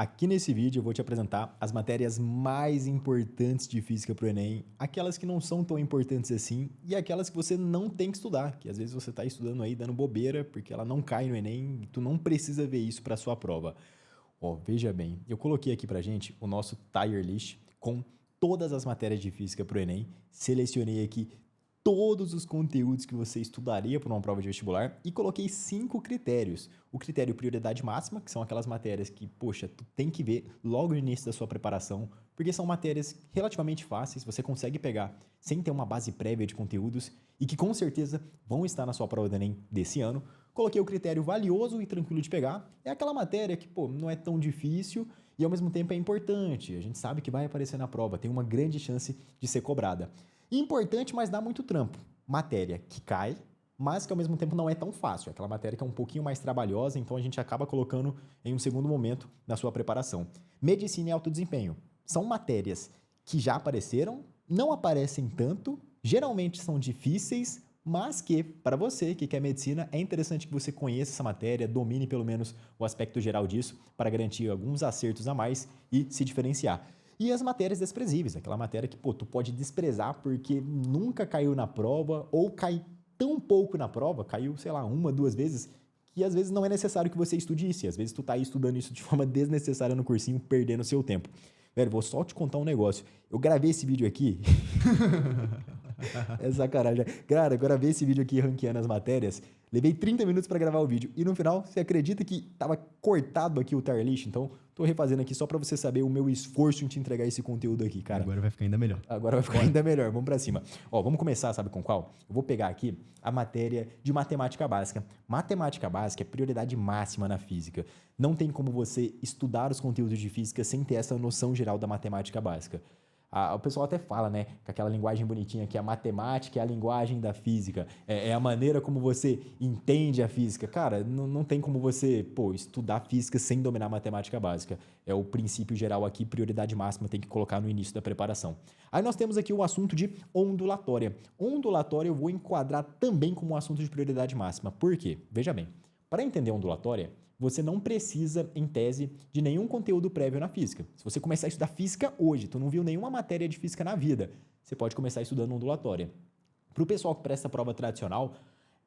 Aqui nesse vídeo eu vou te apresentar as matérias mais importantes de física para o Enem, aquelas que não são tão importantes assim e aquelas que você não tem que estudar, que às vezes você está estudando aí dando bobeira porque ela não cai no Enem e tu não precisa ver isso para sua prova. Ó, veja bem, eu coloquei aqui pra gente o nosso tier list com todas as matérias de física para o Enem, selecionei aqui todos os conteúdos que você estudaria para uma prova de vestibular e coloquei 5 critérios. O critério prioridade máxima, que são aquelas matérias que, poxa, tu tem que ver logo no início da sua preparação, porque são matérias relativamente fáceis, você consegue pegar sem ter uma base prévia de conteúdos e que com certeza vão estar na sua prova do Enem desse ano. Coloquei o critério valioso e tranquilo de pegar, é aquela matéria que, pô, não é tão difícil e ao mesmo tempo é importante, a gente sabe que vai aparecer na prova, tem uma grande chance de ser cobrada. Importante, mas dá muito trampo. Matéria que cai, mas que ao mesmo tempo não é tão fácil. Aquela matéria que é um pouquinho mais trabalhosa, então a gente acaba colocando em um segundo momento na sua preparação. Medicina e alto desempenho. São matérias que já apareceram, não aparecem tanto, geralmente são difíceis, mas que, para você que quer medicina, é interessante que você conheça essa matéria, domine pelo menos o aspecto geral disso, para garantir alguns acertos a mais e se diferenciar. E as matérias desprezíveis, aquela matéria que, pô, tu pode desprezar porque nunca caiu na prova ou cai tão pouco na prova, caiu, sei lá, uma, duas vezes, que às vezes não é necessário que você estude isso. E às vezes tu tá aí estudando isso de forma desnecessária no cursinho, perdendo seu tempo. Velho, vou só te contar um negócio. Eu gravei esse vídeo aqui... É sacanagem. Cara, agora ver esse vídeo aqui ranqueando as matérias, levei 30 minutos para gravar o vídeo e no final, você acredita que tava cortado aqui o tier list? Então, tô refazendo aqui só para você saber o meu esforço em te entregar esse conteúdo aqui, cara. Agora vai ficar ainda melhor. Agora vai ficar ainda melhor, vamos para cima. Ó, vamos começar, sabe com qual? Eu vou pegar aqui a matéria de matemática básica. Matemática básica é prioridade máxima na física. Não tem como você estudar os conteúdos de física sem ter essa noção geral da matemática básica. O pessoal até fala, né, com aquela linguagem bonitinha que a matemática é a linguagem da física, é a maneira como você entende a física. Cara, não tem como você, pô, estudar física sem dominar a matemática básica. É o princípio geral aqui, prioridade máxima, tem que colocar no início da preparação. Aí nós temos aqui o assunto de ondulatória. Ondulatória eu vou enquadrar também como um assunto de prioridade máxima. Por quê? Veja bem, para entender ondulatória, você não precisa, em tese, de nenhum conteúdo prévio na física. Se você começar a estudar física hoje, tu não viu nenhuma matéria de física na vida, você pode começar estudando ondulatória. Para o pessoal que presta a prova tradicional,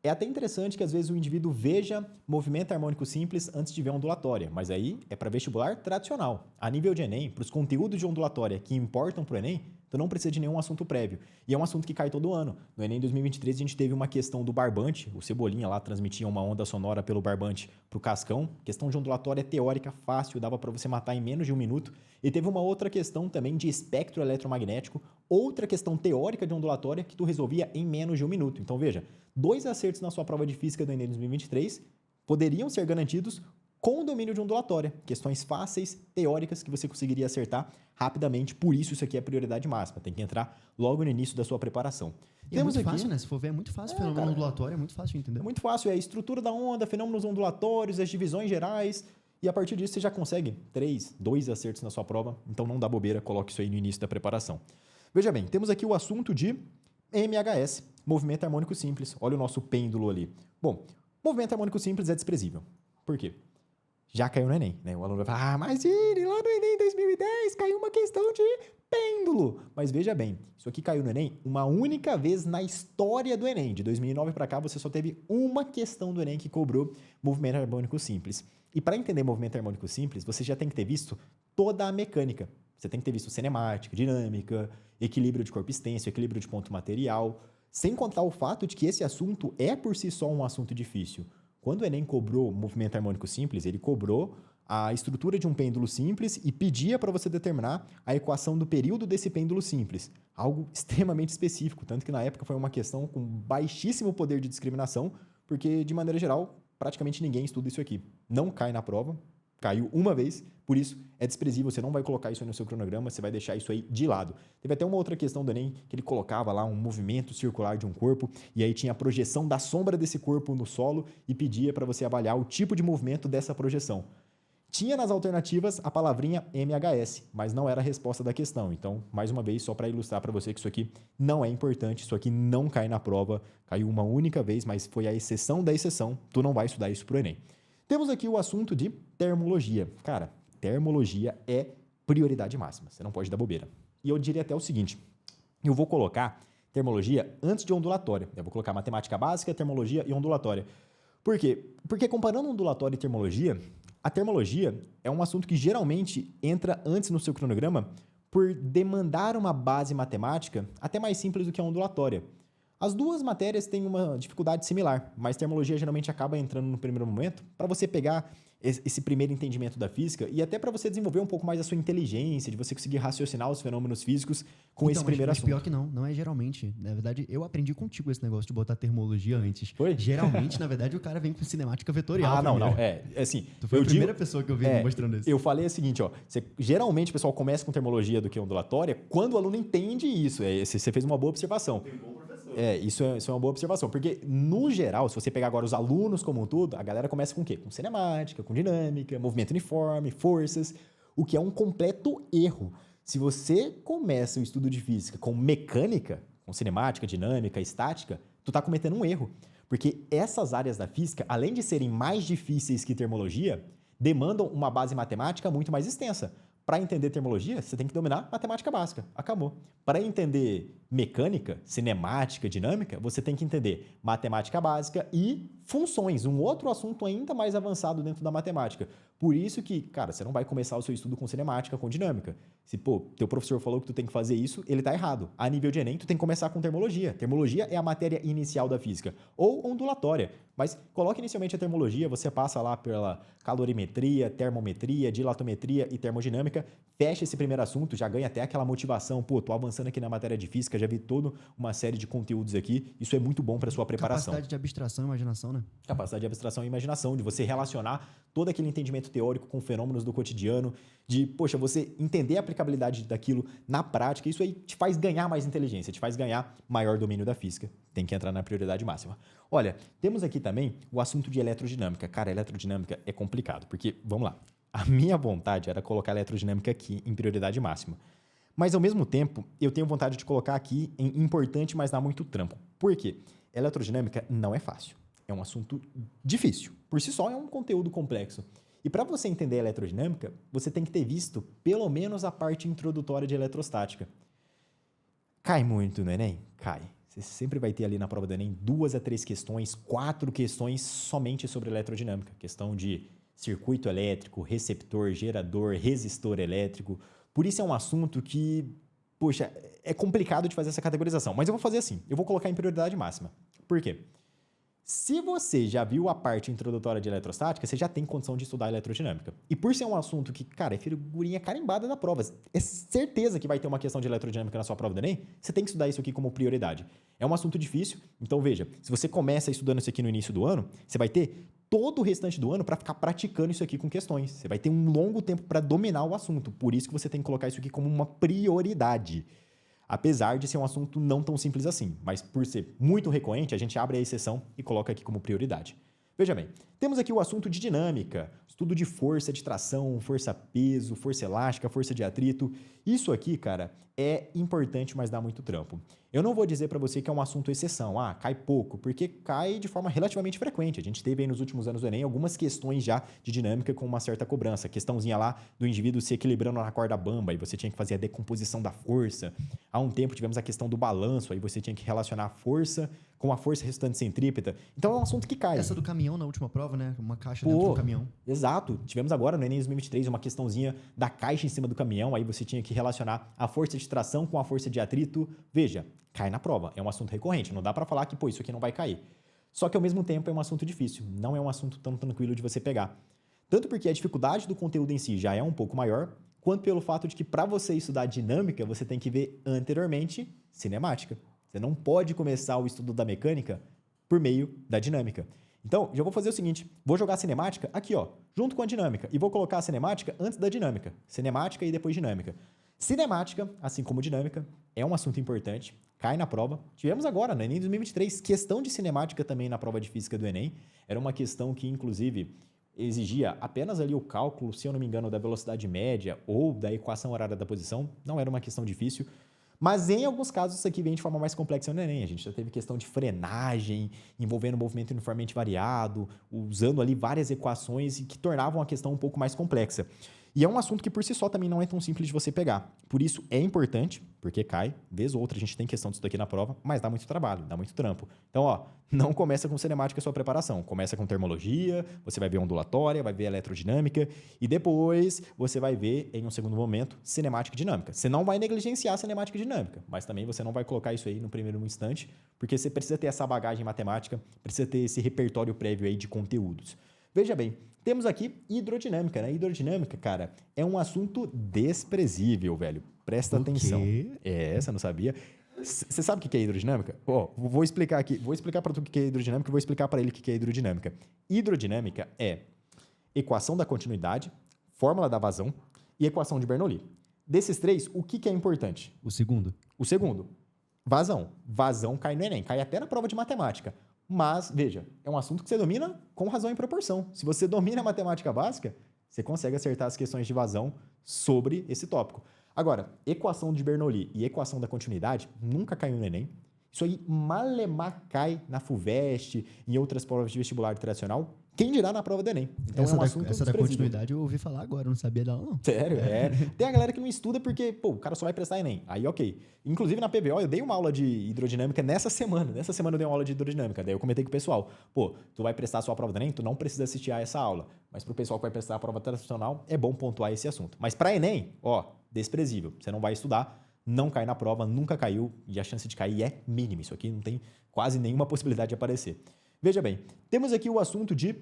é até interessante que às vezes o indivíduo veja movimento harmônico simples antes de ver ondulatória, mas aí é para vestibular tradicional. A nível de Enem, para os conteúdos de ondulatória que importam para o Enem, tu não precisa de nenhum assunto prévio. E é um assunto que cai todo ano. No Enem 2023 a gente teve uma questão do barbante, o Cebolinha lá transmitia uma onda sonora pelo barbante para o Cascão. Questão de ondulatória teórica fácil, dava para você matar em menos de um minuto. E teve uma outra questão também de espectro eletromagnético, outra questão teórica de ondulatória que tu resolvia em menos de um minuto. Então veja, 2 acertos na sua prova de física do Enem 2023 poderiam ser garantidos com o domínio de ondulatória. Questões fáceis, teóricas, que você conseguiria acertar rapidamente. Por isso aqui é prioridade máxima. Tem que entrar logo no início da sua preparação. E é muito fácil, né? Se for ver, é muito fácil. Fenômeno ondulatório é muito fácil de entender. É muito fácil. É a estrutura da onda, fenômenos ondulatórios, as divisões gerais. E a partir disso você já consegue 2 acertos na sua prova. Então não dá bobeira, coloque isso aí no início da preparação. Veja bem, temos aqui o assunto de MHS, movimento harmônico simples. Olha o nosso pêndulo ali. Bom, movimento harmônico simples é desprezível. Por quê? Já caiu no Enem, né? O aluno vai falar, mas lá no Enem 2010 caiu uma questão de pêndulo. Mas veja bem, isso aqui caiu no Enem uma única vez na história do Enem. De 2009 para cá, você só teve uma questão do Enem que cobrou movimento harmônico simples. E para entender movimento harmônico simples, você já tem que ter visto toda a mecânica. Você tem que ter visto cinemática, dinâmica, equilíbrio de corpo extenso, equilíbrio de ponto material. Sem contar o fato de que esse assunto é por si só um assunto difícil. Quando o Enem cobrou movimento harmônico simples, ele cobrou a estrutura de um pêndulo simples e pedia para você determinar a equação do período desse pêndulo simples. Algo extremamente específico, tanto que na época foi uma questão com baixíssimo poder de discriminação, porque, de maneira geral, praticamente ninguém estuda isso aqui. Não cai na prova, caiu uma vez, por isso é desprezível, você não vai colocar isso aí no seu cronograma, você vai deixar isso aí de lado. Teve até uma outra questão do Enem, que ele colocava lá um movimento circular de um corpo, e aí tinha a projeção da sombra desse corpo no solo e pedia para você avaliar o tipo de movimento dessa projeção. Tinha nas alternativas a palavrinha MHS, mas não era a resposta da questão. Então, mais uma vez, só para ilustrar para você que isso aqui não é importante, isso aqui não cai na prova, caiu uma única vez, mas foi a exceção da exceção, tu não vai estudar isso pro Enem. Temos aqui o assunto de termologia. Cara, termologia é prioridade máxima. Você não pode dar bobeira. E eu diria até o seguinte, eu vou colocar termologia antes de ondulatória. Eu vou colocar matemática básica, termologia e ondulatória. Por quê? Porque comparando ondulatória e termologia, a termologia é um assunto que geralmente entra antes no seu cronograma por demandar uma base matemática até mais simples do que a ondulatória. As duas matérias têm uma dificuldade similar, mas termologia geralmente acaba entrando no primeiro momento para você pegar esse primeiro entendimento da física e até para você desenvolver um pouco mais a sua inteligência, de você conseguir raciocinar os fenômenos físicos com esse primeiro assunto. Pior que não é geralmente. Na verdade, eu aprendi contigo esse negócio de botar termologia antes. Foi? Geralmente, na verdade, o cara vem com cinemática vetorial. Não. Assim, tu foi a primeira pessoa que eu vi mostrando isso. Eu falei o seguinte, ó. Geralmente o pessoal começa com termologia do que ondulatória quando o aluno entende isso. Você fez uma boa observação. Tem um bom professor. Isso é uma boa observação. Porque, no geral, se você pegar agora os alunos como um todo, a galera começa com o quê? Com cinemática, com dinâmica, movimento uniforme, forças, o que é um completo erro. Se você começa o estudo de física com mecânica, com cinemática, dinâmica, estática, tu tá cometendo um erro. Porque essas áreas da física, além de serem mais difíceis que termologia, demandam uma base matemática muito mais extensa. Para entender termologia, você tem que dominar matemática básica. Acabou. Para entender mecânica, cinemática, dinâmica, você tem que entender matemática básica e funções, um outro assunto ainda mais avançado dentro da matemática. Por isso que, cara, você não vai começar o seu estudo com cinemática, com dinâmica. Se, teu professor falou que tu tem que fazer isso, ele tá errado. A nível de Enem, tu tem que começar com termologia. Termologia é a matéria inicial da física. Ou ondulatória. Mas coloque inicialmente a termologia, você passa lá pela calorimetria, termometria, dilatometria e termodinâmica, fecha esse primeiro assunto, já ganha até aquela motivação. Tô avançando aqui na matéria de física, já vi toda uma série de conteúdos aqui. Isso é muito bom para sua preparação. Capacidade de abstração e imaginação, né? Capacidade de abstração e imaginação, de você relacionar todo aquele entendimento teórico com fenômenos do cotidiano, de, você entender a aplicabilidade daquilo na prática. Isso aí te faz ganhar mais inteligência, te faz ganhar maior domínio da física. Tem que entrar na prioridade máxima. Olha, temos aqui também o assunto de eletrodinâmica. Cara, eletrodinâmica é complicado, porque, vamos lá, a minha vontade era colocar a eletrodinâmica aqui em prioridade máxima. Mas, ao mesmo tempo, eu tenho vontade de colocar aqui em importante, mas dá muito trampo. Por quê? Eletrodinâmica não é fácil. É um assunto difícil. Por si só, é um conteúdo complexo. E para você entender a eletrodinâmica, você tem que ter visto pelo menos a parte introdutória de eletrostática. Cai muito no Enem? Cai. Você sempre vai ter ali na prova do Enem 2 a 3 questões, 4 questões somente sobre eletrodinâmica. Questão de circuito elétrico, receptor, gerador, resistor elétrico. Por isso é um assunto que, é complicado de fazer essa categorização. Mas eu vou fazer assim, eu vou colocar em prioridade máxima. Por quê? Se você já viu a parte introdutória de eletrostática, você já tem condição de estudar eletrodinâmica. E por ser um assunto que, cara, é figurinha carimbada da prova, é certeza que vai ter uma questão de eletrodinâmica na sua prova do Enem, você tem que estudar isso aqui como prioridade. É um assunto difícil, então veja, se você começa estudando isso aqui no início do ano, você vai ter todo o restante do ano para ficar praticando isso aqui com questões. Você vai ter um longo tempo para dominar o assunto, por isso que você tem que colocar isso aqui como uma prioridade. Apesar de ser um assunto não tão simples assim, mas por ser muito recorrente, a gente abre a exceção e coloca aqui como prioridade. Veja bem, temos aqui o assunto de dinâmica, estudo de força de tração, força-peso, força elástica, força de atrito. Isso aqui, cara, é importante, mas dá muito trampo. Eu não vou dizer para você que é um assunto exceção, cai pouco, porque cai de forma relativamente frequente. A gente teve aí nos últimos anos do Enem algumas questões já de dinâmica com uma certa cobrança. Questãozinha lá do indivíduo se equilibrando na corda bamba e você tinha que fazer a decomposição da força. Há um tempo tivemos a questão do balanço, aí você tinha que relacionar a força com a força resultante centrípeta. Então é um assunto que cai. Essa do caminhão na última prova, né? Uma caixa dentro do caminhão. Exato. Tivemos agora no Enem 2023 uma questãozinha da caixa em cima do caminhão, aí você tinha que relacionar a força de tração com a força de atrito. Veja, cai na prova. É um assunto recorrente. Não dá para falar que, isso aqui não vai cair. Só que ao mesmo tempo é um assunto difícil. Não é um assunto tão tranquilo de você pegar. Tanto porque a dificuldade do conteúdo em si já é um pouco maior, quanto pelo fato de que para você estudar dinâmica, você tem que ver anteriormente cinemática. Você não pode começar o estudo da mecânica por meio da dinâmica. Então, já vou fazer o seguinte, vou jogar a cinemática aqui, junto com a dinâmica, e vou colocar a cinemática antes da dinâmica. Cinemática e depois dinâmica. Cinemática, assim como dinâmica, é um assunto importante, cai na prova. Tivemos agora, no Enem 2023, questão de cinemática também na prova de física do Enem. Era uma questão que, inclusive, exigia apenas ali o cálculo, se eu não me engano, da velocidade média ou da equação horária da posição. Não era uma questão difícil. Mas em alguns casos isso aqui vem de forma mais complexa no Enem. A gente já teve questão de frenagem, envolvendo movimento uniformemente variado, usando ali várias equações que tornavam a questão um pouco mais complexa. E é um assunto que por si só também não é tão simples de você pegar. Por isso é importante, porque cai, vez ou outra a gente tem questão disso daqui na prova, mas dá muito trabalho, dá muito trampo. Então, ó, não começa com cinemática a sua preparação. Começa com termologia, você vai ver ondulatória, vai ver eletrodinâmica e depois você vai ver, em um segundo momento, cinemática e dinâmica. Você não vai negligenciar a cinemática e dinâmica, mas também você não vai colocar isso aí no primeiro instante, porque você precisa ter essa bagagem matemática, precisa ter esse repertório prévio aí de conteúdos. Veja bem, temos aqui hidrodinâmica, né? Hidrodinâmica, cara, é um assunto desprezível, velho. Presta atenção. Você não sabia? Você sabe o que é hidrodinâmica? Ó, vou explicar aqui. Vou explicar para tu o que é hidrodinâmica e vou explicar para ele o que é hidrodinâmica. Hidrodinâmica é equação da continuidade, fórmula da vazão e equação de Bernoulli. Desses três, o que é importante? O segundo. O segundo, vazão. Vazão cai no Enem, cai até na prova de matemática. Mas, veja, é um assunto que você domina com razão e proporção. Se você domina a matemática básica, você consegue acertar as questões de vazão sobre esse tópico. Agora, equação de Bernoulli e equação da continuidade nunca caiu no Enem. Isso aí malemar cai na FUVEST, em outras provas de vestibular tradicional. Quem dirá na prova do Enem? Então essa é um assunto essa da continuidade eu ouvi falar agora, eu não sabia dela não. Sério, é. Tem a galera que não estuda porque, pô, o cara só vai prestar Enem. Aí, ok. Inclusive, na PVO, eu dei uma aula de hidrodinâmica nessa semana. Nessa semana eu dei uma aula de hidrodinâmica. Daí eu comentei com o pessoal, pô, tu vai prestar a sua prova do Enem, tu não precisa assistir a essa aula. Mas pro pessoal que vai prestar a prova tradicional, é bom pontuar esse assunto. Mas para Enem, ó, desprezível. Você não vai estudar, não cai na prova, nunca caiu e a chance de cair é mínima. Isso aqui não tem quase nenhuma possibilidade de aparecer. Veja bem, temos aqui o assunto de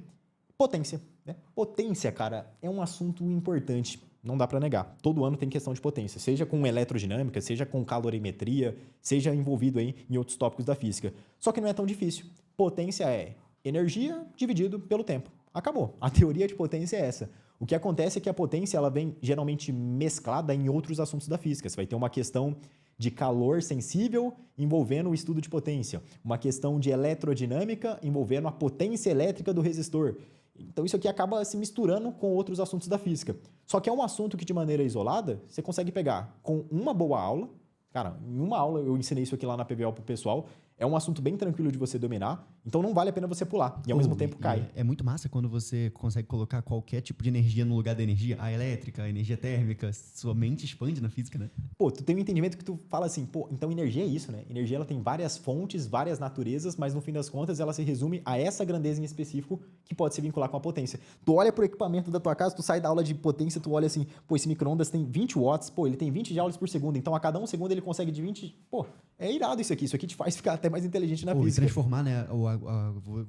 potência, né? Potência, cara, é um assunto importante, não dá para negar. Todo ano tem questão de potência, seja com eletrodinâmica, seja com calorimetria, seja envolvido aí em outros tópicos da física. Só que não é tão difícil. Potência é energia dividido pelo tempo. Acabou. A teoria de potência é essa. O que acontece é que a potência ela vem geralmente mesclada em outros assuntos da física. Você vai ter uma questão de calor sensível envolvendo o estudo de potência, uma questão de eletrodinâmica envolvendo a potência elétrica do resistor. Então, isso aqui acaba se misturando com outros assuntos da física. Só que é um assunto que, de maneira isolada, você consegue pegar com uma boa aula. Cara, em uma aula eu ensinei isso aqui lá na PVO pro pessoal. É um assunto bem tranquilo de você dominar, então não vale a pena você pular. E ao mesmo tempo cai. É muito massa quando você consegue colocar qualquer tipo de energia no lugar da energia. A elétrica, a energia térmica, sua mente expande na física, né? Pô, tu tem um entendimento que tu fala assim, pô, então energia é isso, né? Energia ela tem várias fontes, várias naturezas, mas no fim das contas ela se resume a essa grandeza em específico que pode se vincular com a potência. Tu olha pro equipamento da tua casa, tu sai da aula de potência, tu olha assim, pô, esse micro-ondas tem 20 watts, pô, ele tem 20 joules por segundo, então a cada um segundo ele consegue de 20... Pô, é irado isso aqui te faz ficar até mais inteligente na física. E transformar, né?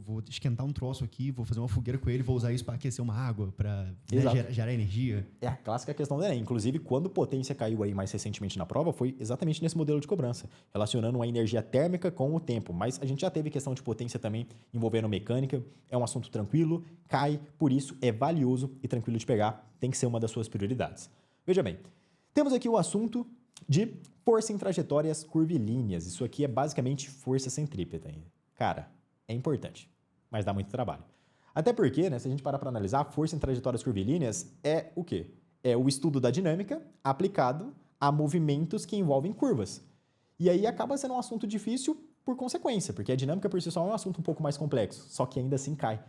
Vou esquentar um troço aqui, vou fazer uma fogueira com ele, vou usar isso para aquecer uma água, para gerar energia. É a clássica questão do Enem. Inclusive, quando potência caiu aí mais recentemente na prova, foi exatamente nesse modelo de cobrança, relacionando a energia térmica com o tempo. Mas a gente já teve questão de potência também envolvendo mecânica. É um assunto tranquilo, cai, por isso é valioso e tranquilo de pegar. Tem que ser uma das suas prioridades. Veja bem, temos aqui o assunto de força em trajetórias curvilíneas. Isso aqui é basicamente força centrípeta. Cara, é importante, mas dá muito trabalho. Até porque, né, se a gente parar para analisar, a força em trajetórias curvilíneas é o quê? É o estudo da dinâmica aplicado a movimentos que envolvem curvas. E aí acaba sendo um assunto difícil por consequência, porque a dinâmica por si só é um assunto um pouco mais complexo, só que ainda assim cai.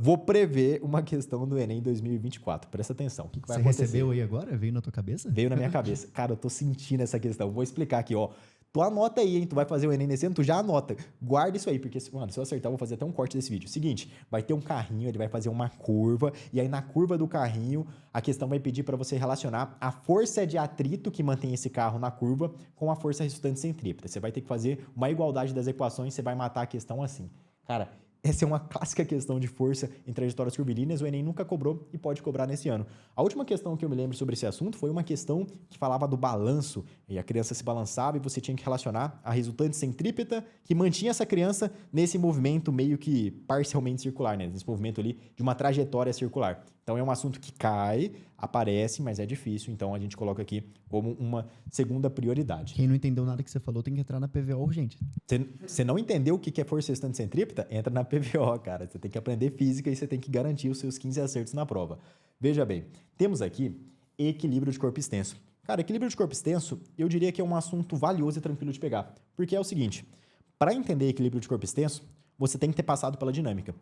Vou prever uma questão do Enem 2024. Presta atenção. O que vai acontecer? Você recebeu aí agora? Veio na tua cabeça? Veio na minha cabeça. Cara, eu tô sentindo essa questão. Vou explicar aqui, ó. Tu anota aí, hein? Tu vai fazer o Enem nesse ano, tu já anota. Guarda isso aí, porque, mano, se eu acertar, eu vou fazer até um corte desse vídeo. Seguinte, vai ter um carrinho, ele vai fazer uma curva, e aí na curva do carrinho, a questão vai pedir para você relacionar a força de atrito que mantém esse carro na curva com a força resultante centrípeta. Você vai ter que fazer uma igualdade das equações, você vai matar a questão assim. Cara, essa é uma clássica questão de força em trajetórias curvilíneas, o Enem nunca cobrou e pode cobrar nesse ano. A última questão que eu me lembro sobre esse assunto foi uma questão que falava do balanço, e a criança se balançava e você tinha que relacionar a resultante centrípeta que mantinha essa criança nesse movimento meio que parcialmente circular, né? Nesse movimento ali de uma trajetória circular. Então é um assunto que cai, aparece, mas é difícil, então a gente coloca aqui como uma segunda prioridade. Quem não entendeu nada que você falou tem que entrar na PVO urgente. Você não entendeu o que é força resultante centrípeta? Entra na PVO, cara. Você tem que aprender física e você tem que garantir os seus 15 acertos na prova. Veja bem, temos aqui equilíbrio de corpo extenso. Cara, equilíbrio de corpo extenso, eu diria que é um assunto valioso e tranquilo de pegar. Porque é o seguinte, para entender equilíbrio de corpo extenso, você tem que ter passado pela dinâmica.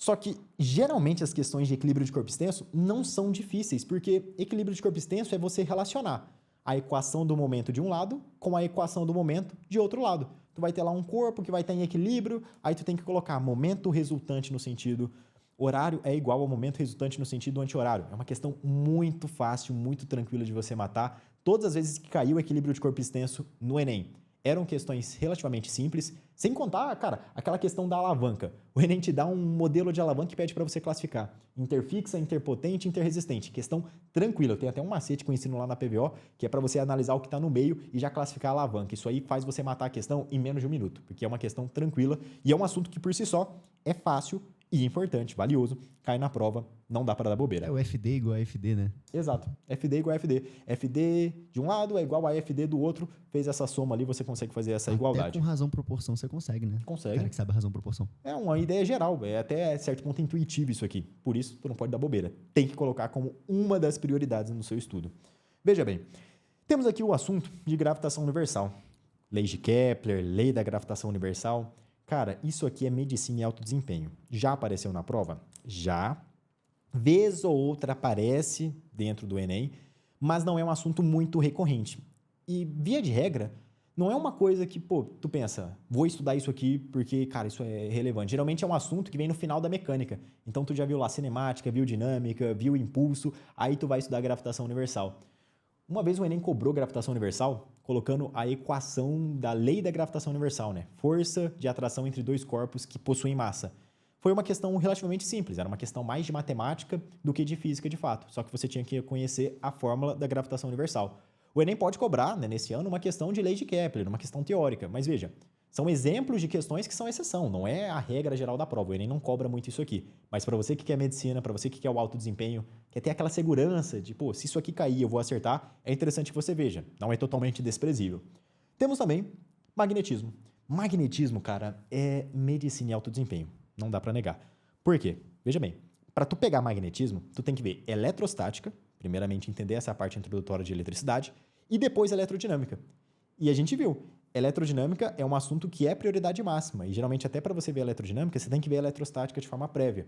Só que, geralmente, as questões de equilíbrio de corpo extenso não são difíceis, porque equilíbrio de corpo extenso é você relacionar a equação do momento de um lado com a equação do momento de outro lado. Tu vai ter lá um corpo que vai estar em equilíbrio, aí tu tem que colocar momento resultante no sentido horário é igual ao momento resultante no sentido anti-horário. É uma questão muito fácil, muito tranquila de você matar. Todas as vezes que caiu o equilíbrio de corpo extenso no Enem, eram questões relativamente simples, sem contar, cara, aquela questão da alavanca. O Enem te dá um modelo de alavanca que pede para você classificar interfixa, interpotente, interresistente. Questão tranquila. Tem até um macete que eu ensino lá na PVO, que é para você analisar o que está no meio e já classificar a alavanca. Isso aí faz você matar a questão em menos de 1 minuto, porque é uma questão tranquila e é um assunto que por si só é fácil e importante, valioso, cai na prova, não dá para dar bobeira. É o FD igual a FD, né? Exato. FD igual a FD. FD de um lado é igual a FD do outro, fez essa soma ali, você consegue fazer essa igualdade. Até com razão proporção você consegue, né? Consegue. Cara que sabe razão proporção. É uma ideia geral, é até certo ponto intuitivo isso aqui. Por isso, tu não pode dar bobeira. Tem que colocar como uma das prioridades no seu estudo. Veja bem, temos aqui o assunto de gravitação universal. Lei de Kepler, lei da gravitação universal. Cara, isso aqui é medicina e alto desempenho. Já apareceu na prova? Já. Vez ou outra aparece dentro do Enem, mas não é um assunto muito recorrente. E, via de regra, não é uma coisa que, pô, tu pensa, vou estudar isso aqui porque, cara, isso é relevante. Geralmente é um assunto que vem no final da mecânica. Então, tu já viu lá cinemática, viu dinâmica, viu impulso, aí tu vai estudar gravitação universal. Uma vez o Enem cobrou gravitação universal, colocando a equação da lei da gravitação universal, né? Força de atração entre dois corpos que possuem massa. Foi uma questão relativamente simples, era uma questão mais de matemática do que de física de fato, só que você tinha que conhecer a fórmula da gravitação universal. O Enem pode cobrar, né, nesse ano, uma questão de lei de Kepler, uma questão teórica, mas veja, são exemplos de questões que são exceção, não é a regra geral da prova. O Enem não cobra muito isso aqui. Mas para você que quer medicina, para você que quer o alto desempenho, quer ter aquela segurança de, pô, se isso aqui cair eu vou acertar, é interessante que você veja. Não é totalmente desprezível. Temos também magnetismo. Magnetismo, cara, é medicina e alto desempenho. Não dá para negar. Por quê? Veja bem, para tu pegar magnetismo, tu tem que ver eletrostática, primeiramente entender essa parte introdutória de eletricidade, e depois eletrodinâmica. E a gente viu, eletrodinâmica é um assunto que é prioridade máxima, e geralmente até para você ver elerodinâmica, você tem que ver eletrostática de forma prévia.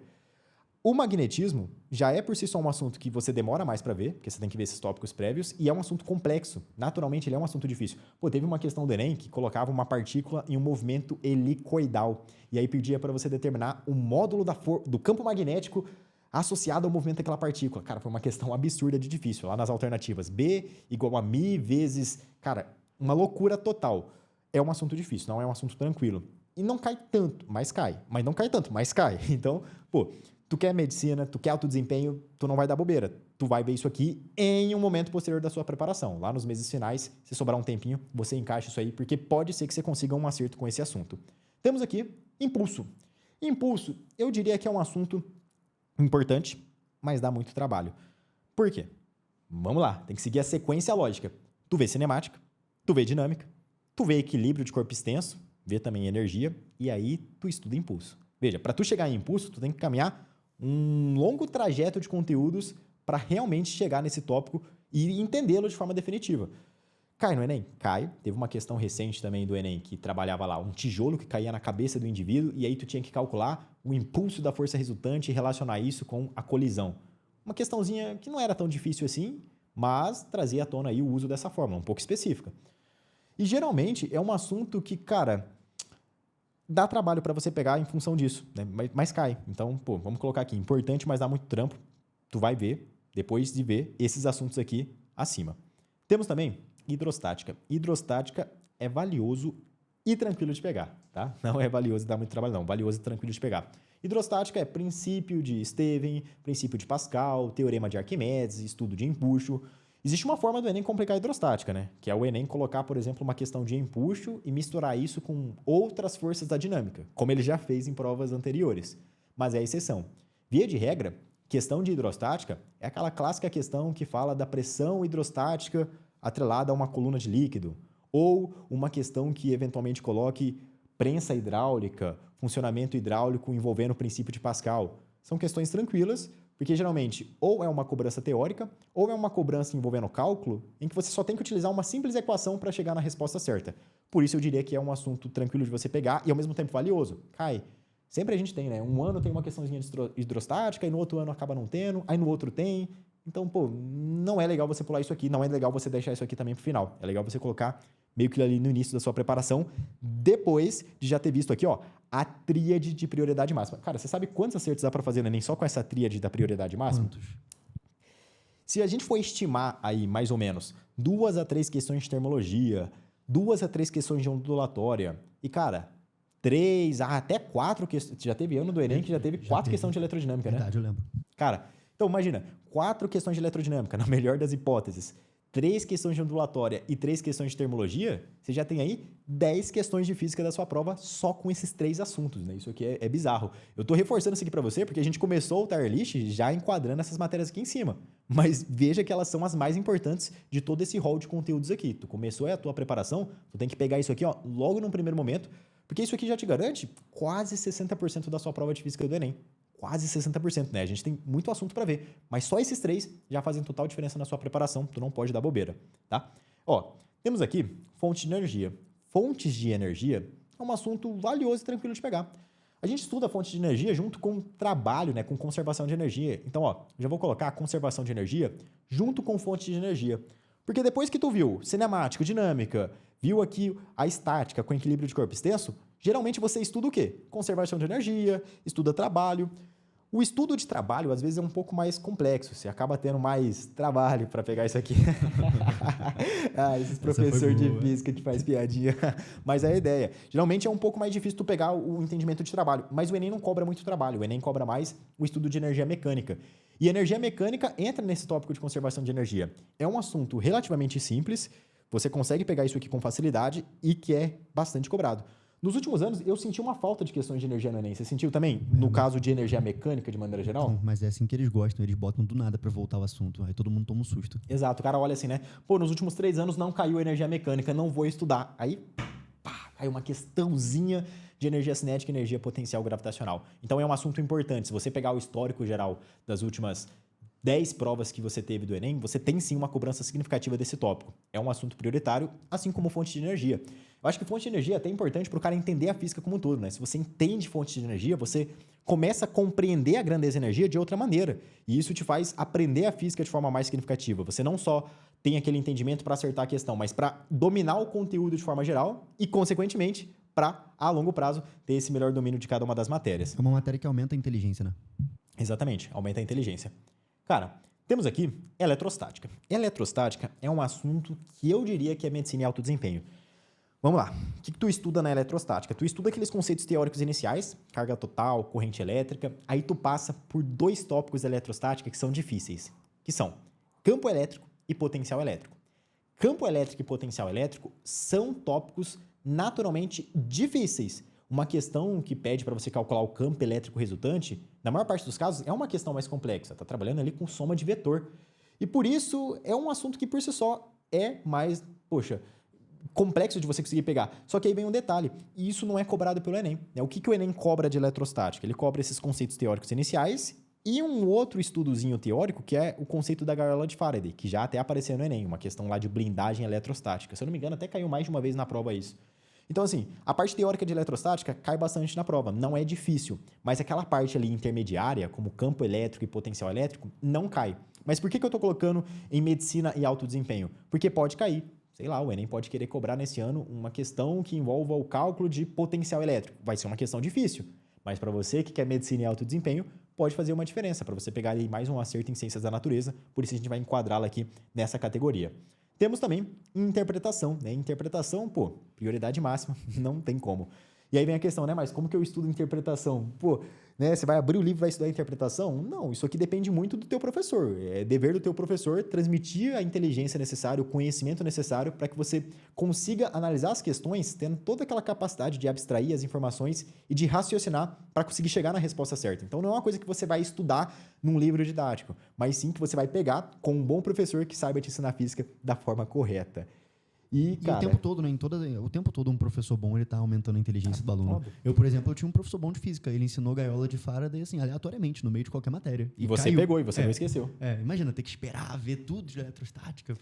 O magnetismo já é por si só um assunto que você demora mais para ver, porque você tem que ver esses tópicos prévios, e é um assunto complexo. Naturalmente, ele é um assunto difícil. Pô, teve uma questão do Enem que colocava uma partícula em um movimento helicoidal, e aí pedia para você determinar o módulo do campo magnético associado ao movimento daquela partícula. Cara, foi uma questão absurda de difícil. Lá nas alternativas, B igual a μ vezes... Cara, uma loucura total. É um assunto difícil, não é um assunto tranquilo. E não cai tanto, mas cai. Mas não cai tanto, mas cai. Então, pô... Tu quer medicina, tu quer alto desempenho, tu não vai dar bobeira. Tu vai ver isso aqui em um momento posterior da sua preparação. Lá nos meses finais, se sobrar um tempinho, você encaixa isso aí, porque pode ser que você consiga um acerto com esse assunto. Temos aqui impulso. Impulso, eu diria que é um assunto importante, mas dá muito trabalho. Por quê? Vamos lá, tem que seguir a sequência lógica. Tu vê cinemática, tu vê dinâmica, tu vê equilíbrio de corpo extenso, vê também energia, e aí tu estuda impulso. Veja, para tu chegar em impulso, tu tem que caminhar um longo trajeto de conteúdos para realmente chegar nesse tópico e entendê-lo de forma definitiva. Cai no Enem? Cai. Teve uma questão recente também do Enem que trabalhava lá um tijolo que caía na cabeça do indivíduo e aí tu tinha que calcular o impulso da força resultante e relacionar isso com a colisão. Uma questãozinha que não era tão difícil assim, mas trazia à tona aí o uso dessa fórmula, um pouco específica. E geralmente é um assunto que, cara... dá trabalho para você pegar em função disso, né? Mas cai. Então, pô, vamos colocar aqui, importante, mas dá muito trampo. Tu vai ver, depois de ver esses assuntos aqui acima. Temos também hidrostática. Hidrostática é valioso e tranquilo de pegar, tá? Não é valioso e dá muito trabalho, não. Valioso e tranquilo de pegar. Hidrostática é princípio de Steven, princípio de Pascal, teorema de Arquimedes, estudo de empuxo. Existe uma forma do Enem complicar a hidrostática, né? Que é o Enem colocar, por exemplo, uma questão de empuxo e misturar isso com outras forças da dinâmica, como ele já fez em provas anteriores. Mas é a exceção. Via de regra, questão de hidrostática é aquela clássica questão que fala da pressão hidrostática atrelada a uma coluna de líquido, ou uma questão que eventualmente coloque prensa hidráulica, funcionamento hidráulico envolvendo o princípio de Pascal. São questões tranquilas, porque geralmente ou é uma cobrança teórica ou é uma cobrança envolvendo cálculo em que você só tem que utilizar uma simples equação para chegar na resposta certa. Por isso eu diria que é um assunto tranquilo de você pegar e ao mesmo tempo valioso. Cai. Sempre a gente tem, né? Um ano tem uma questãozinha de hidrostática, aí no outro ano acaba não tendo, aí no outro tem. Então, pô, não é legal você pular isso aqui, não é legal você deixar isso aqui também pro final. É legal você colocar meio que ali no início da sua preparação, depois de já ter visto aqui, ó, a tríade de prioridade máxima. Cara, você sabe quantos acertos dá para fazer no Enem só com essa tríade da prioridade máxima? Quantos? Se a gente for estimar aí, mais ou menos, 2 a 3 questões de termologia, 2 a 3 questões de ondulatória, e, cara, 3 até 4 questões. Já teve ano do Enem que já teve 4 questões de eletrodinâmica, né? Verdade, eu lembro. Cara, então imagina, 4 questões de eletrodinâmica, na melhor das hipóteses, 3 questões de ondulatória e 3 questões de termologia, você já tem aí 10 questões de física da sua prova só com esses 3 assuntos, né? Isso aqui é bizarro. Eu tô reforçando isso aqui para você porque a gente começou o tier list já enquadrando essas matérias aqui em cima. Mas veja que elas são as mais importantes de todo esse rol de conteúdos aqui. Tu começou a tua preparação, tu tem que pegar isso aqui, ó, logo num primeiro momento, porque isso aqui já te garante quase 60% da sua prova de física do Enem. Quase 60%, né? A gente tem muito assunto para ver, mas só esses 3 já fazem total diferença na sua preparação, tu não pode dar bobeira, tá? Ó, temos aqui fonte de energia. Fontes de energia é um assunto valioso e tranquilo de pegar. A gente estuda fonte de energia junto com trabalho, né, com conservação de energia. Então, ó, já vou colocar a conservação de energia junto com fonte de energia. Porque depois que tu viu cinemática, dinâmica, viu aqui a estática com equilíbrio de corpo extenso, geralmente você estuda o quê? Conservação de energia, estuda trabalho. O estudo de trabalho, às vezes, é um pouco mais complexo. Você acaba tendo mais trabalho para pegar isso aqui. Esses professores de física que faz piadinha. Mas é a ideia. Geralmente é um pouco mais difícil tu pegar o entendimento de trabalho. Mas o Enem não cobra muito trabalho. O Enem cobra mais o estudo de energia mecânica. E energia mecânica entra nesse tópico de conservação de energia. É um assunto relativamente simples. Você consegue pegar isso aqui com facilidade e que é bastante cobrado. Nos últimos anos, eu senti uma falta de questões de energia no Enem. Você sentiu também? No caso de energia mecânica, de maneira geral? Não, mas é assim que eles gostam. Eles botam do nada pra voltar ao assunto. Aí todo mundo toma um susto. Exato. O cara olha assim, né? Pô, nos últimos 3 anos não caiu energia mecânica, não vou estudar. Aí, pá, caiu uma questãozinha de energia cinética e energia potencial gravitacional. Então, é um assunto importante. Se você pegar o histórico geral das últimas 10 provas que você teve do Enem, você tem sim uma cobrança significativa desse tópico. É um assunto prioritário, assim como fonte de energia. Eu acho que fonte de energia é até importante para o cara entender a física como um todo, né? Se você entende fonte de energia, você começa a compreender a grandeza da energia de outra maneira. E isso te faz aprender a física de forma mais significativa. Você não só tem aquele entendimento para acertar a questão, mas para dominar o conteúdo de forma geral e, consequentemente, para, a longo prazo, ter esse melhor domínio de cada uma das matérias. É uma matéria que aumenta a inteligência, né? Exatamente, aumenta a inteligência. Cara, temos aqui eletrostática. Eletrostática é um assunto que eu diria que é medicina e alto desempenho. Vamos lá. O que tu estuda na eletrostática? Tu estuda aqueles conceitos teóricos iniciais, carga total, corrente elétrica, aí tu passa por 2 tópicos da eletrostática que são difíceis, que são campo elétrico e potencial elétrico. Campo elétrico e potencial elétrico são tópicos naturalmente difíceis. Uma questão que pede para você calcular o campo elétrico resultante, na maior parte dos casos, é uma questão mais complexa. Está trabalhando ali com soma de vetor. E por isso, é um assunto que por si só é mais, complexo de você conseguir pegar. Só que aí vem um detalhe, e isso não é cobrado pelo Enem. O que o Enem cobra de eletrostática? Ele cobra esses conceitos teóricos iniciais e um outro estudozinho teórico, que é o conceito da gaiola de Faraday, que já até apareceu no Enem, uma questão lá de blindagem eletrostática. Se eu não me engano, até caiu mais de uma vez na prova isso. Então, assim, a parte teórica de eletrostática cai bastante na prova, não é difícil, mas aquela parte ali intermediária, como campo elétrico e potencial elétrico, não cai. Mas por que eu estou colocando em medicina e alto desempenho? Porque pode cair. Sei lá, o Enem pode querer cobrar nesse ano uma questão que envolva o cálculo de potencial elétrico. Vai ser uma questão difícil, mas para você que quer medicina e alto desempenho, pode fazer uma diferença, para você pegar aí mais um acerto em ciências da natureza, por isso a gente vai enquadrá-la aqui nessa categoria. Temos também interpretação, né? Interpretação, prioridade máxima, não tem como. E aí vem a questão, né? Mas como que eu estudo interpretação? Né? Você vai abrir o livro e vai estudar interpretação? Não, isso aqui depende muito do teu professor. É dever do teu professor transmitir a inteligência necessária, o conhecimento necessário para que você consiga analisar as questões tendo toda aquela capacidade de abstrair as informações e de raciocinar para conseguir chegar na resposta certa. Então, não é uma coisa que você vai estudar num livro didático, mas sim que você vai pegar com um bom professor que saiba te ensinar física da forma correta. E, cara, o tempo todo, né? O tempo todo um professor bom, ele tá aumentando a inteligência do aluno. Óbvio. Eu, por exemplo, tinha um professor bom de física. Ele ensinou gaiola de Faraday, assim, aleatoriamente, no meio de qualquer matéria. E você caiu. pegou e você não esqueceu. Imagina, ter que esperar ver tudo de eletrostática.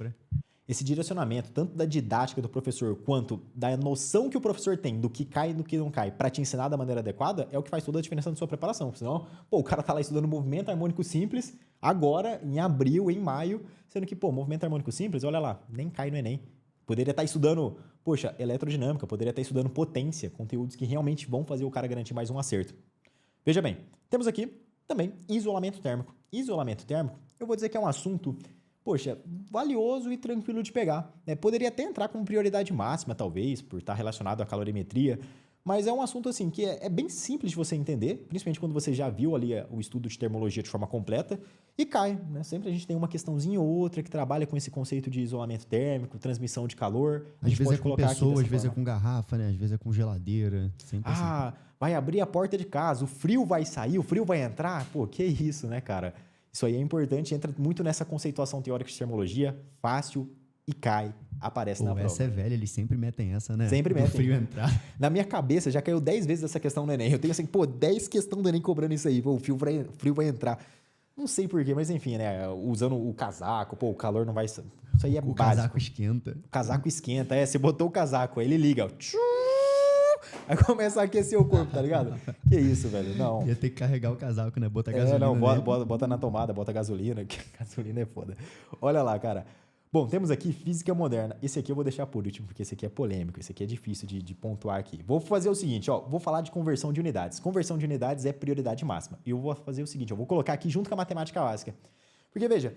esse direcionamento, tanto da didática do professor, quanto da noção que o professor tem do que cai e do que não cai, para te ensinar da maneira adequada, é o que faz toda a diferença na sua preparação. Senão, pô, o cara tá lá estudando movimento harmônico simples, agora, em abril, em maio, sendo que, pô, movimento harmônico simples, olha lá, nem cai no Enem. Poderia estar estudando, poxa, eletrodinâmica, poderia estar estudando potência, conteúdos que realmente vão fazer o cara garantir mais um acerto. Veja bem, temos aqui também isolamento térmico. Isolamento térmico, eu vou dizer que é um assunto, poxa, valioso e tranquilo de pegar. Poderia até entrar como prioridade máxima, talvez, por estar relacionado à calorimetria, mas é um assunto assim que é bem simples de você entender, principalmente quando você já viu ali o estudo de termologia de forma completa, e cai, né? Sempre a gente tem uma questãozinha ou outra que trabalha com esse conceito de isolamento térmico, transmissão de calor. Às vezes é com pessoa, às vezes é com garrafa, né? Às vezes é com geladeira. Sempre assim. Vai abrir a porta de casa, o frio vai sair, o frio vai entrar? Pô, que isso, né, cara? Isso aí é importante, entra muito nessa conceituação teórica de termologia, fácil e cai, aparece na prova. Essa é velha, eles sempre metem essa, né? Sempre metem. Do frio entrar. Na minha cabeça, já caiu 10 vezes essa questão do Enem. Eu tenho assim, 10 questões do Enem cobrando isso aí. Pô, o frio vai entrar. Não sei porquê, mas enfim, né? Usando o casaco, o calor não vai... Isso aí é básico. O casaco esquenta. O casaco esquenta, você botou o casaco, aí ele liga, ó. Aí começa a aquecer o corpo, tá ligado? Que isso, velho, não. Ia ter que carregar o casaco, né? Bota gasolina. Não, bota na tomada, bota gasolina, que gasolina é foda. Olha lá, cara. Bom, temos aqui física moderna. Esse aqui eu vou deixar por último, porque esse aqui é polêmico, esse aqui é difícil de pontuar aqui. Vou fazer o seguinte, ó, vou falar de conversão de unidades. Conversão de unidades é prioridade máxima. E eu vou fazer o seguinte, eu vou colocar aqui junto com a matemática básica. Porque, veja,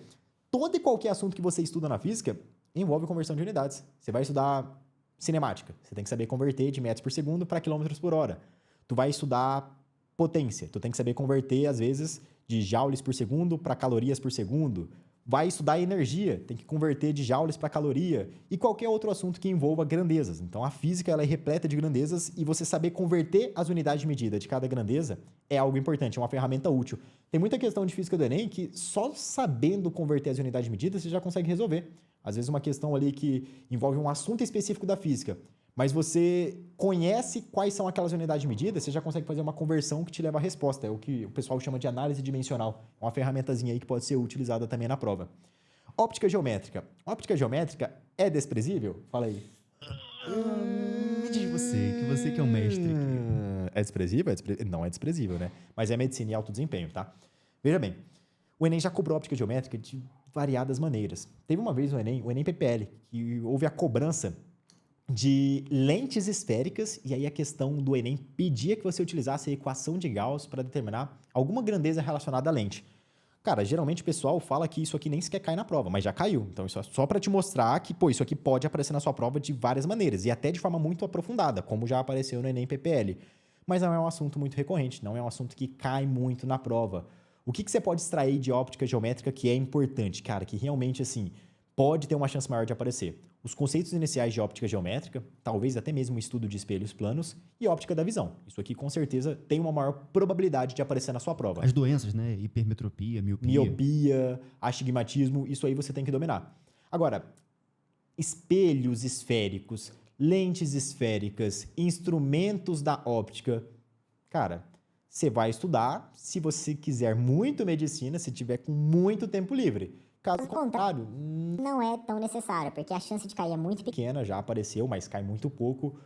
todo e qualquer assunto que você estuda na física envolve conversão de unidades. Você vai estudar cinemática, você tem que saber converter de metros por segundo para quilômetros por hora. Tu vai estudar potência, tu tem que saber converter, às vezes, de joules por segundo para calorias por segundo. Vai estudar energia, tem que converter de joules para caloria e qualquer outro assunto que envolva grandezas. Então, a física ela é repleta de grandezas e você saber converter as unidades de medida de cada grandeza é algo importante, é uma ferramenta útil. Tem muita questão de física do Enem que só sabendo converter as unidades de medida você já consegue resolver. Às vezes uma questão ali que envolve um assunto específico da física, mas você conhece quais são aquelas unidades de medida, você já consegue fazer uma conversão que te leva à resposta. É o que o pessoal chama de análise dimensional. É uma ferramentazinha aí que pode ser utilizada também na prova. Óptica geométrica. Óptica geométrica é desprezível? Fala aí. Me diz você que é um mestre. É desprezível? Não é desprezível, né? Mas é medicina e alto desempenho, tá? Veja bem, o Enem já cobrou óptica geométrica de variadas maneiras. Teve uma vez o Enem PPL, que houve a cobrança de lentes esféricas, e aí a questão do Enem pedia que você utilizasse a equação de Gauss para determinar alguma grandeza relacionada à lente. Cara, geralmente o pessoal fala que isso aqui nem sequer cai na prova, mas já caiu. Então, isso é só para te mostrar que, pô, isso aqui pode aparecer na sua prova de várias maneiras, e até de forma muito aprofundada, como já apareceu no Enem PPL. Mas não é um assunto muito recorrente, não é um assunto que cai muito na prova. O que você pode extrair de óptica geométrica que é importante, cara, que realmente, assim, pode ter uma chance maior de aparecer? Os conceitos iniciais de óptica geométrica, talvez até mesmo um estudo de espelhos planos e óptica da visão. Isso aqui, com certeza, tem uma maior probabilidade de aparecer na sua prova. As doenças, né? Hipermetropia, miopia, astigmatismo, isso aí você tem que dominar. Agora, espelhos esféricos, lentes esféricas, instrumentos da óptica. Cara, você vai estudar se você quiser muito medicina, se tiver com muito tempo livre. Caso contrário, não é tão necessário, porque a chance de cair é muito pequena, já apareceu, mas cai muito pouco.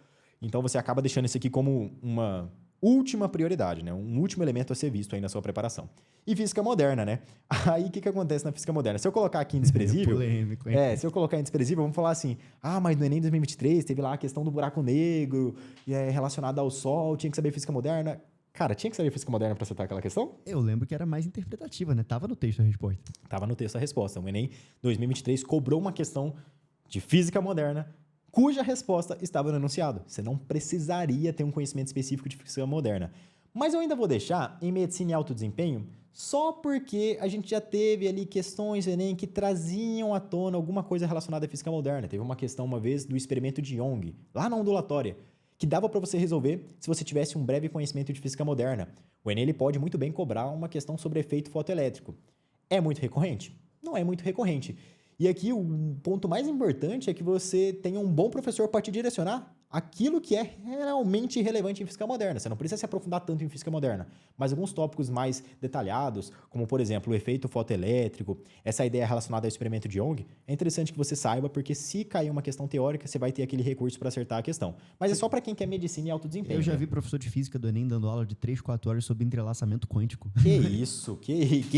Então você acaba deixando isso aqui como uma última prioridade, né? Um último elemento a ser visto aí na sua preparação. E física moderna, né? Aí o que acontece na física moderna? Se eu colocar aqui em desprezível... polêmico, hein? Se eu colocar em desprezível, vamos falar assim, mas no Enem 2023 teve lá a questão do buraco negro, relacionada ao Sol, tinha que saber física moderna. Cara, tinha que saber física moderna para acertar aquela questão? Eu lembro que era mais interpretativa, né? Tava no texto a resposta. Tava no texto a resposta. O Enem 2023 cobrou uma questão de física moderna, cuja resposta estava no enunciado. Você não precisaria ter um conhecimento específico de física moderna. Mas eu ainda vou deixar em medicina e alto desempenho só porque a gente já teve ali questões do Enem que traziam à tona alguma coisa relacionada à física moderna. Teve uma questão uma vez do experimento de Young, lá na ondulatória, que dava para você resolver se você tivesse um breve conhecimento de física moderna. O Enem ele pode muito bem cobrar uma questão sobre efeito fotoelétrico. É muito recorrente? Não é muito recorrente. E aqui o ponto mais importante é que você tenha um bom professor para te direcionar aquilo que é realmente relevante em física moderna. Você não precisa se aprofundar tanto em física moderna, mas alguns tópicos mais detalhados, como por exemplo o efeito fotoelétrico, essa ideia relacionada ao experimento de Young, é interessante que você saiba, porque se cair uma questão teórica, você vai ter aquele recurso para acertar a questão. Mas é só para quem quer medicina e alto desempenho. Eu já vi professor de física do Enem dando aula de 3, 4 horas sobre entrelaçamento quântico. Que isso, que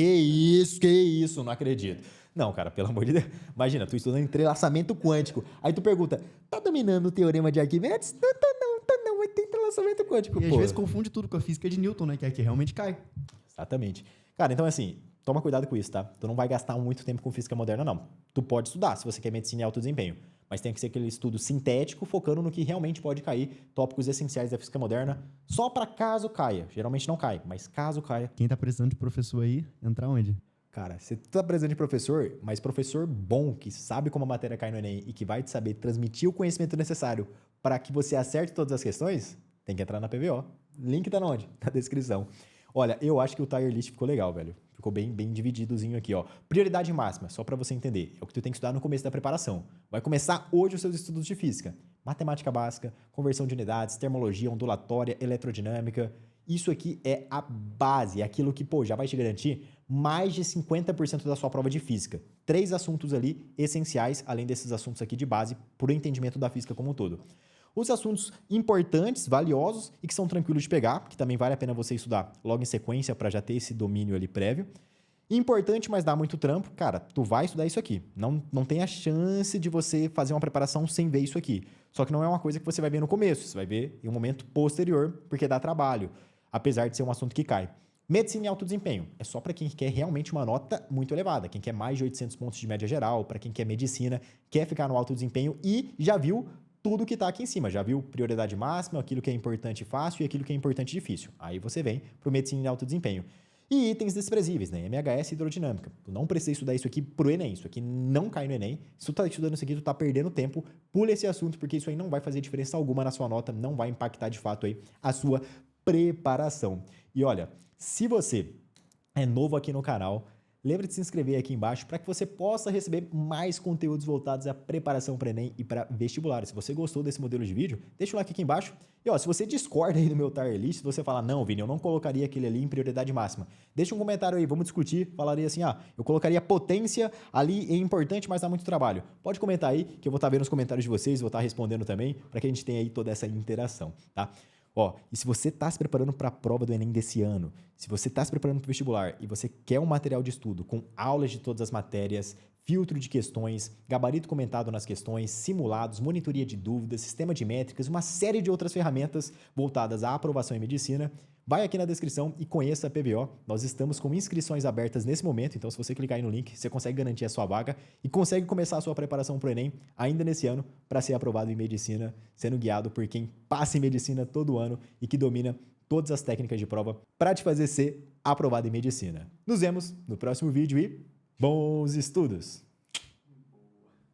isso, não acredito. Não, cara, pelo amor de Deus. Imagina, tu estudando entrelaçamento quântico. Aí tu pergunta, tá dominando o teorema de Arquimedes? Não, tá não, mas tem entrelaçamento quântico, E pô. às vezes confunde tudo com a física de Newton, né? Que é que realmente cai. Exatamente. Cara, então assim, toma cuidado com isso, tá? Tu não vai gastar muito tempo com física moderna, não. Tu pode estudar se você quer medicina e alto desempenho, mas tem que ser aquele estudo sintético, focando no que realmente pode cair, tópicos essenciais da física moderna, só para caso caia. Geralmente não cai, mas caso caia. Quem tá precisando de professor aí, entrar onde? Cara, você tá precisando de professor, mas professor bom, que sabe como a matéria cai no Enem e que vai te saber transmitir o conhecimento necessário para que você acerte todas as questões, tem que entrar na PVO. Link tá onde? Na descrição. Olha, eu acho que o tier list ficou legal, velho. Ficou bem divididozinho aqui, ó. Prioridade máxima, só para você entender, é o que tu tem que estudar no começo da preparação. Vai começar hoje os seus estudos de física. Matemática básica, conversão de unidades, termologia ondulatória, eletrodinâmica. Isso aqui é a base, é aquilo que, pô, já vai te garantir mais de 50% da sua prova de física. 3 assuntos ali essenciais, além desses assuntos aqui de base, para o entendimento da física como um todo. Os assuntos importantes, valiosos e que são tranquilos de pegar, que também vale a pena você estudar logo em sequência para já ter esse domínio ali prévio. Importante, mas dá muito trampo. Cara, tu vai estudar isso aqui. Não tem a chance de você fazer uma preparação sem ver isso aqui. Só que não é uma coisa que você vai ver no começo, você vai ver em um momento posterior, porque dá trabalho, apesar de ser um assunto que cai. Medicina e alto desempenho. É só para quem quer realmente uma nota muito elevada, quem quer mais de 800 pontos de média geral, para quem quer medicina, quer ficar no alto desempenho e já viu tudo que está aqui em cima. Já viu prioridade máxima, aquilo que é importante e fácil e aquilo que é importante e difícil. Aí você vem para o medicina e alto desempenho. E itens desprezíveis, né? MHS e hidrodinâmica. Tu não precisa estudar isso aqui pro Enem. Isso aqui não cai no Enem. Se tu tá estudando isso aqui, tu tá perdendo tempo. Pula esse assunto, porque isso aí não vai fazer diferença alguma na sua nota, não vai impactar de fato aí a sua preparação. E olha, se você é novo aqui no canal, lembre de se inscrever aqui embaixo para que você possa receber mais conteúdos voltados à preparação para Enem e para vestibular. Se você gostou desse modelo de vídeo, deixa o like aqui embaixo. E ó, se você discorda aí do meu tier list, se você falar, não, Vini, eu não colocaria aquele ali em prioridade máxima, deixa um comentário aí, vamos discutir. Falaria assim, eu colocaria potência ali, é importante, mas dá muito trabalho. Pode comentar aí, que eu vou estar vendo os comentários de vocês, vou estar respondendo também, para que a gente tenha aí toda essa interação, tá? Ó, e se você está se preparando para a prova do Enem desse ano, se você está se preparando para o vestibular e você quer um material de estudo com aulas de todas as matérias, filtro de questões, gabarito comentado nas questões, simulados, monitoria de dúvidas, sistema de métricas, uma série de outras ferramentas voltadas à aprovação em medicina, vai aqui na descrição e conheça a PVO. Nós estamos com inscrições abertas nesse momento, então se você clicar aí no link, você consegue garantir a sua vaga e consegue começar a sua preparação para o Enem ainda nesse ano para ser aprovado em medicina, sendo guiado por quem passa em medicina todo ano e que domina todas as técnicas de prova para te fazer ser aprovado em medicina. Nos vemos no próximo vídeo e bons estudos!